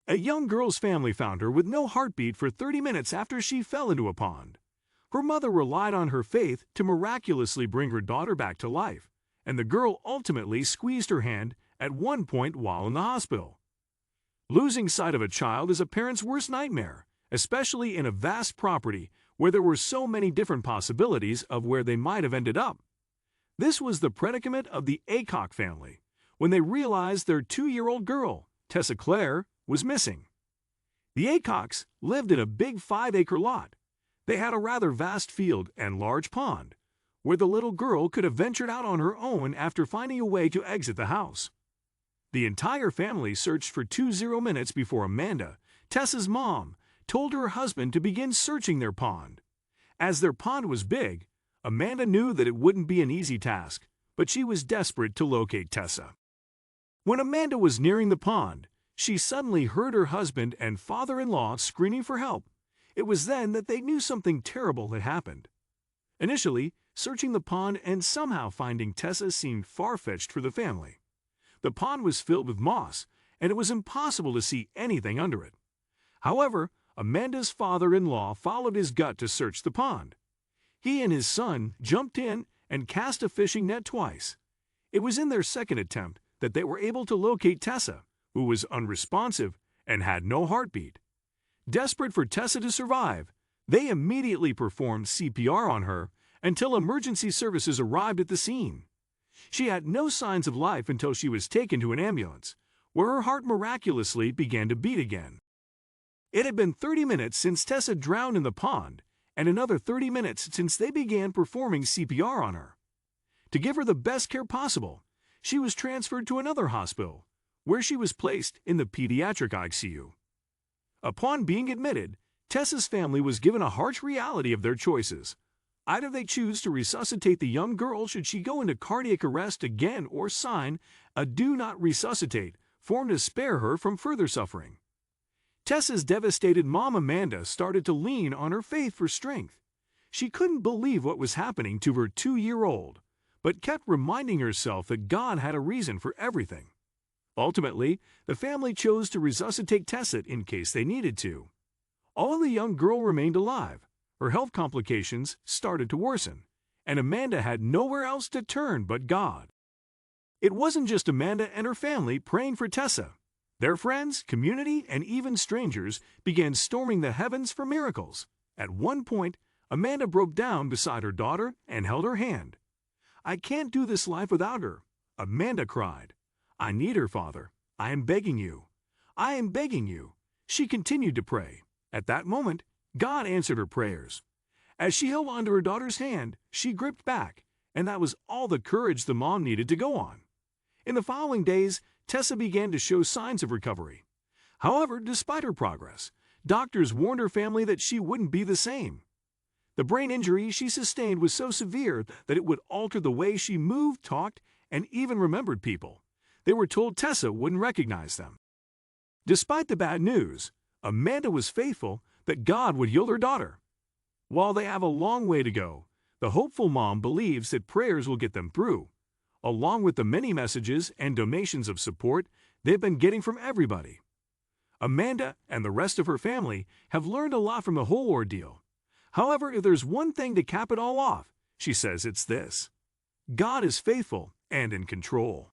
A young girl's family found her with no heartbeat for 30 minutes after she fell into a pond. Her mother relied on her faith to miraculously bring her daughter back to life, and the girl ultimately squeezed her hand at one point while in the hospital. Losing sight of a child is a parent's worst nightmare, especially in a vast property where there were so many different possibilities of where they might have ended up. This was the predicament of the Aycock family when they realized their 2-year-old girl, Tessa Claire, was missing. The Aycocks lived in a big 5-acre lot. They had a rather vast field and large pond, where the little girl could have ventured out on her own after finding a way to exit the house. The entire family searched for 20 minutes before Amanda, Tessa's mom, told her husband to begin searching their pond. As their pond was big, Amanda knew that it wouldn't be an easy task, but she was desperate to locate Tessa. When Amanda was nearing the pond, she suddenly heard her husband and father-in-law screaming for help. It was then that they knew something terrible had happened. Initially, searching the pond and somehow finding Tessa seemed far-fetched for the family. The pond was filled with moss, and it was impossible to see anything under it. However, Amanda's father-in-law followed his gut to search the pond. He and his son jumped in and cast a fishing net twice. It was in their second attempt that they were able to locate Tessa, who was unresponsive and had no heartbeat. Desperate for Tessa to survive, they immediately performed CPR on her until emergency services arrived at the scene. She had no signs of life until she was taken to an ambulance, where her heart miraculously began to beat again. It had been 30 minutes since Tessa drowned in the pond, and another 30 minutes since they began performing CPR on her. To give her the best care possible, she was transferred to another hospital, where she was placed in the pediatric ICU. Upon being admitted, Tessa's family was given a harsh reality of their choices. Either they choose to resuscitate the young girl should she go into cardiac arrest again or sign a "do not resuscitate" form to spare her from further suffering. Tessa's devastated mom Amanda started to lean on her faith for strength. She couldn't believe what was happening to her 2-year-old, but kept reminding herself that God had a reason for everything. Ultimately, the family chose to resuscitate Tessa in case they needed to. Although the young girl remained alive, her health complications started to worsen, and Amanda had nowhere else to turn but God. It wasn't just Amanda and her family praying for Tessa. Their friends, community, and even strangers began storming the heavens for miracles. At one point, Amanda broke down beside her daughter and held her hand. "I can't do this life without her," Amanda cried. "I need her, Father. I am begging you. I am begging you." She continued to pray. At that moment, God answered her prayers. As she held onto her daughter's hand, she gripped back, and that was all the courage the mom needed to go on. In the following days, Tessa began to show signs of recovery. However, despite her progress, doctors warned her family that she wouldn't be the same. The brain injury she sustained was so severe that it would alter the way she moved, talked, and even remembered people. They were told Tessa wouldn't recognize them. Despite the bad news, Amanda was faithful that God would heal her daughter. While they have a long way to go, the hopeful mom believes that prayers will get them through, along with the many messages and donations of support they've been getting from everybody. Amanda and the rest of her family have learned a lot from the whole ordeal. However, if there's one thing to cap it all off, she says it's this: God is faithful and in control.